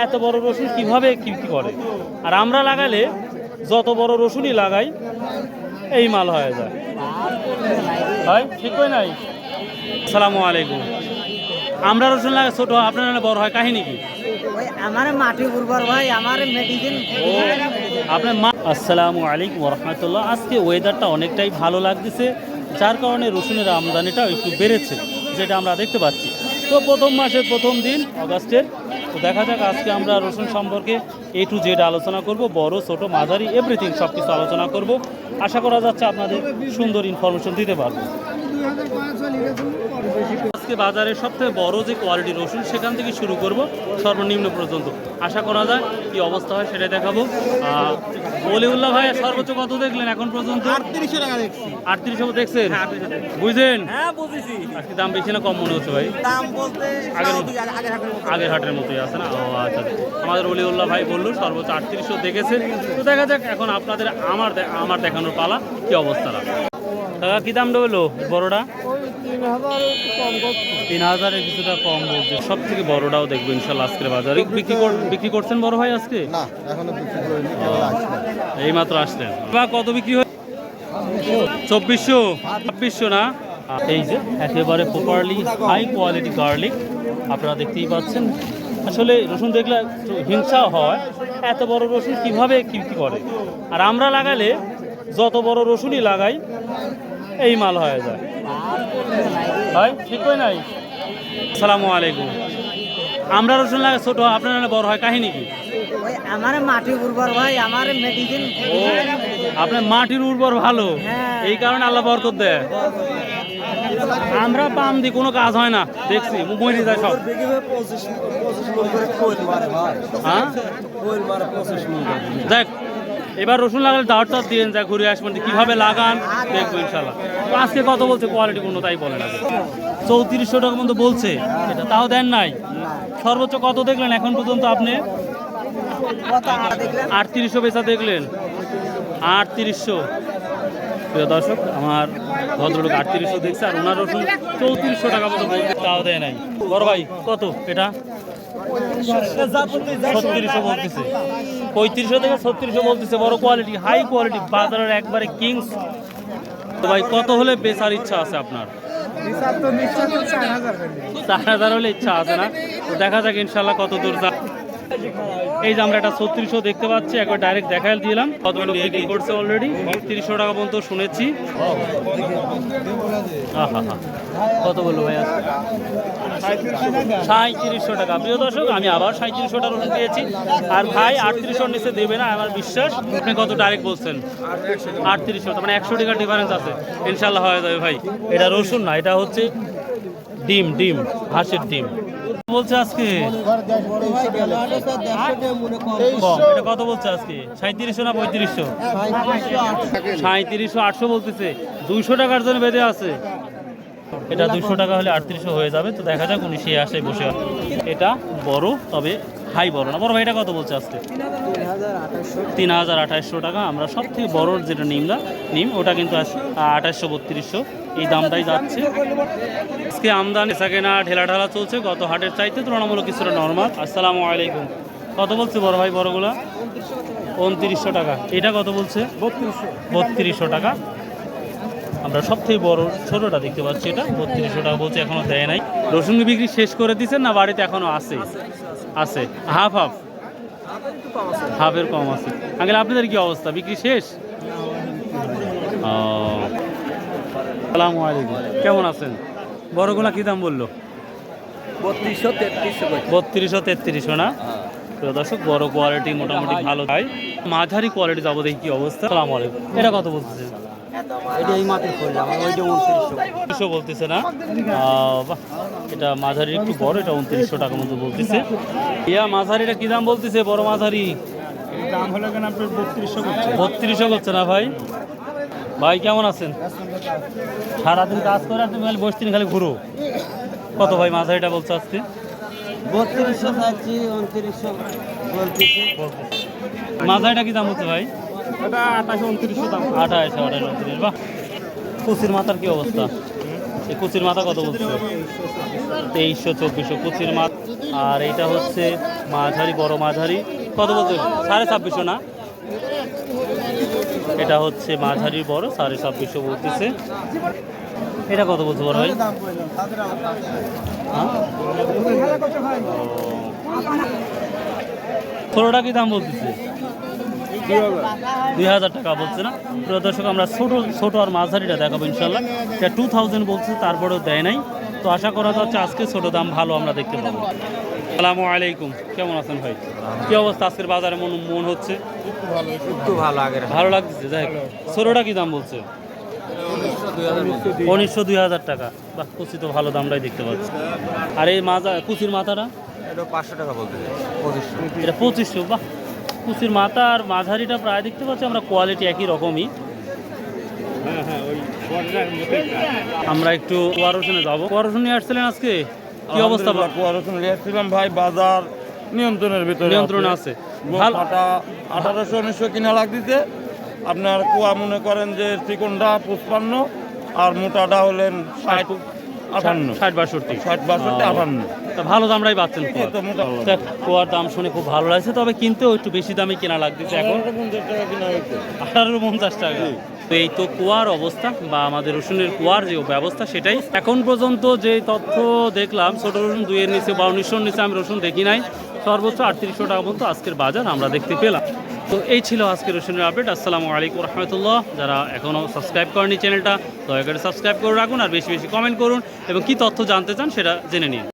এত বড় রসুন কিভাবে কি করে, আর আমরা লাগালে যত বড় রসুনই লাগাই এই মাল হয়ে যায়। ভাই ঠিক হয় নাই? আসসালামু আলাইকুম। আমরা রসুন লাগাই ছোট, আপনার বড় হয়, কাহিনী কি? আমার মাটি উর্বর ভাই, আমার মেডিসিন আপনার আসসালামু আলাইকুম রহমতুল্লাহ। আজকে ওয়েদারটা অনেকটাই ভালো লাগতেছে, যার কারণে রসুনের আমদানিটা একটু বেড়েছে, যেটা আমরা দেখতে পাচ্ছি। তো প্রথম মাসের প্রথম দিন অগাস্টের, তো দেখা যাক আজকে আমরা রসুন সম্পর্কে A to Z আলোচনা করব, বড় ছোট মাঝারি এভরিথিং সব কিছু আলোচনা করব। আশা করা যাচ্ছে আপনাদের সুন্দর ইনফরমেশন দিতে পারবো। আজকে বাজারে সবথেকে বড় যে কোয়ালিটি রসুন, সেখান থেকে শুরু করব সর্বনিম্ন পর্যন্ত। আশা করা যায় কি অবস্থা হয় সেটাই দেখাবো। ওলিউল্লাহ ভাই সর্বোচ্চ কত দেখলেন এখন পর্যন্ত? 3800 টাকা দেখছি। 3800 দেখছেন? বুঝলেন? হ্যাঁ বুঝেছি। আজকে দাম বেশি না কম মনে হচ্ছে ভাই? দাম বলতে আগের হাটের মতোই আছে না? ও আচ্ছা। আমাদের ওলিউল্লাহ ভাই বললো সর্বোচ্চ 3800 দেখেছে। তো দেখা যাক এখন আপনাদের আমার দেখানোর পালা কি অবস্থাটা। দাদা কি দামটা হলো বড়টা? 3000-এর কিছুটা কম বলছে। সব থেকে বড়টাও দেখবো ইনশাল্লাহ আজকের বাজারে। বিক্রি করছেন বড় ভাই আজকে? না, এখনো বিক্রি করিনি, এই মাত্র আসলেন। বা কত বিক্রি হয়? 2400, 2600 না? এই যে একেবারে প্রপারলি হাই কোয়ালিটি গার্লিক আপনারা দেখতেই পাচ্ছেন। আসলে রসুন দেখলে একটু হিংসা হয়, এত বড় রসুন কিভাবে কি করে, আর আমরা লাগালে যত বড় রসুনই লাগাই এই মাল হয়ে যায়। ভাই ঠিক হয় নাই? আসসালামু আলাইকুম। আমরা রসুন লাগাই ছোট, আপনার বড় হয়, কাহিনী কি? ওই আমার মাটি উর্বর ভাই, আমার মেডিসিন ও আপনার মাটির উর্বর ভালো, এই কারণে আল্লাহ বরকত দেয়। আমরা পাম দি কোনো কাজ হয় না, দেখছি মরে যায় সব। হ্যাঁ দেখ, এবার রসুন লাগালে দাওয়াত দিয়েন, যা ঘুরে আসবেন কিভাবে লাগান দেখবো ইনশাল্লাহ। আজকে কত বলছে কোয়ালিটি কোনো তাই বলে না? 3400 টাকা মতো বলছে, এটা তাও দেন নাই। সর্বোচ্চ কত দেখলেন এখন পর্যন্ত আপনি? 3800 বেচা দেখলেন। 3800 প্রিয় দর্শক, আমার ভদ্রলোক 3800 দেখছে, আর ওনার রসুন 3400 টাকা মতো বলছে, তাও দেয় নাই। বড় ভাই কত এটা? 3600 বলতেছে। 3500 থেকে 3600 বলতেছে। বড় কোয়ালিটি, হাই কোয়ালিটি, বাজারের একবারে কিংস। তো ভাই কত হলে বেচার ইচ্ছা আছে আপনার? 4000 হলে ইচ্ছা আছে না? তো দেখা যাক ইনশাল্লাহ কত দূর যা। এই যে আমরা একটা 3600 দেখতে পাচ্ছি, একবার ডাইরেক্ট দেখাই দিলাম। কতগুলো বিক্রি করছে অলরেডি 3000 টাকা পর্যন্ত শুনেছি। কত বললো ভাই? 3700 টাকা। প্রিয় দর্শক, আমি আবার 3700 টাকা রসুন পেয়েছি, আর ভাই 3800 নিচে দেবে না আমার বিশ্বাস। আপনি কত ডাইরেক্ট বলছেন? 3800, মানে 100 টাকার ডিফারেন্স আছে। ইনশাল্লাহ হয়ে যাবে ভাই। এটা রসুন না, এটা হচ্ছে ডিম, হাঁসের ডিম বলছে আজকে। এটা কত বলছে আজকে? 3700 না 3500? 3700-800 বলতেছে। 200 টাকার জন্য বেঁধে আছে। এটা 200 টাকা হলে 3800 হয়ে যাবে। তো দেখা যাক উনি সেই আশায় বসে আছে। এটা বড়, তবে হাই বড় না। বড় ভাই এটা কত বলছে আজকে? 3800 টাকা। আমরা সব থেকে বড় যেটা নিম ওটা কিন্তু 2800-3200 এই দামটাই যাচ্ছে। আজকে আমদানি কেনা ঢেলা চলছে, গত হাটের চাইতে তুলনামূলক কিছুটা নর্মাল। আসসালামু আলাইকুম। কত বলছে বড় ভাই বড়গুলা? 2900 টাকা। এটা কত বলছে? 3200 টাকা। আমরা সব থেকে বড় ছোটটা দেখতে পাচ্ছি, এটা 3200 টাকা বলছে, এখনো দেয় নাই। রসুন বিক্রি শেষ করে দিচ্ছেন না বাড়িতে এখনো আছে? হাফের কম আছে। আগে আপনাদের কি অবস্থা, বিক্রি শেষ? আসসালামু আলাইকুম, কেমন আছেন? বড়গুলা কি দাম বললো? 3200-3300 না? প্রিয় দর্শক, বড় কোয়ালিটি মোটামুটি ভালো। তাই মাঝারি কোয়ালিটি যাবো, দেখি কি অবস্থা। আসসালামু আলাইকুম। এটা কত বলতেছে? বলতেছে না? বাহ, এটা মাঝারি একটু বড়, এটা 2900 টাকা মতো বলতেছে। মাঝারিটা কি দাম বলতেছে? বড় মাঝারি দাম হলো কেন আপনার 3200 করছে না ভাই? ভাই কেমন আছেন? সারাদিন কাজ করে আর তুমি খালি বসে খালি ঘুরো। কত ভাই মাঝারিটা বলছে আজকে? 3200 চাচ্ছি, 2900 বলতেছে। মাঝারিটা কি দাম হচ্ছে ভাই? এটা 2800-2900 দাম। 2800-2900। বাহ, কুচির মাথার কি অবস্থা? এই কুচির মাথা কত বলছে? 2300-2400 কুচির মাথা। আর এটা হচ্ছে মাঝারি, বড় মাঝারি। কত বলতে 2650 না? এটা হচ্ছে মাঝারি বড়, 2650 বলতেছে। এটা কত বলছে বড় ভাই? ছোটটা কি দাম বলতেছে? 2000 টাকা বলছে না? প্রিয় দর্শক, আমরা ছোট আর মাঝারিটা দেখাবো ইনশাল্লাহ। এটা 2000 বলছে, তারপরেও দেয় নাই। তো আশা করা যাচ্ছে আজকে ছোট দাম ভালো আমরা দেখতে পাবো। আসসালামু আলাইকুম, কেমন আছেন ভাই? কি অবস্থা আজকের বাজারে মন হচ্ছে? একটু ভালো আগের ভালো লাগছে। যাই হোক, ছোটটা কি দাম বলছে? 1900 2000 টাকা। বাহ, কুচি তো ভালো দামটাই দেখতে পাচ্ছি। আর এই কুচির মাথাটা? এটা 500 টাকা বলতে 2500। এটা 2500। বাহ, কুচির মাথা আর মাঝারিটা প্রায় দেখতে পাচ্ছি আমরা কোয়ালিটি একই রকমই। আমরা একটু কুয়ারোশনে যাবো। কুয়ারোশন নিয়ে আসছিলেন আজকে, কি অবস্থা? কুয়ারোশন নিয়েছিলাম ভাই, বাজার নিয়ন্ত্রণের ভিতরে নিয়ন্ত্রণে আছে। ভালো। 1800-1900 কিনা লাগতেছে। আপনার কুয়া মনে করেন যে চিকনটা 55 আর মোটাটা হলেন 60-58। 60-62 তা ভালো দামটাই পাচ্ছেন। তো মোটা কুয়ার দাম শুনে খুব ভালো লাগছে, তবে কিনতেও একটু বেশি দামে কেনা লাগতেছে এখন। 1850 টাকা কিনা হয়েছে। 1850 টাকা। তো এই তো কুয়ার অবস্থা বা আমাদের রসুনের কুয়ার যে ব্যবস্থা, সেটাই এখন পর্যন্ত যে তথ্য দেখলাম, ছোট রসুন 2-এর নিচে বা 1900-র নিচে আমি রসুন দেখি নাই। সর্বোচ্চ 3800 টাকা পর্যন্ত আজকের বাজার আমরা দেখতে পেলাম। তো এই ছিল আজকের রসুনের আপডেট। আসসালামু আলাইকুম রহমতুল্লাহ। যারা এখনও সাবস্ক্রাইব করেনি চ্যানেলটা, দয়া করে সাবস্ক্রাইব করে রাখুন আর বেশি বেশি কমেন্ট করুন এবং কি তথ্য জানতে চান সেটা জেনে নিন।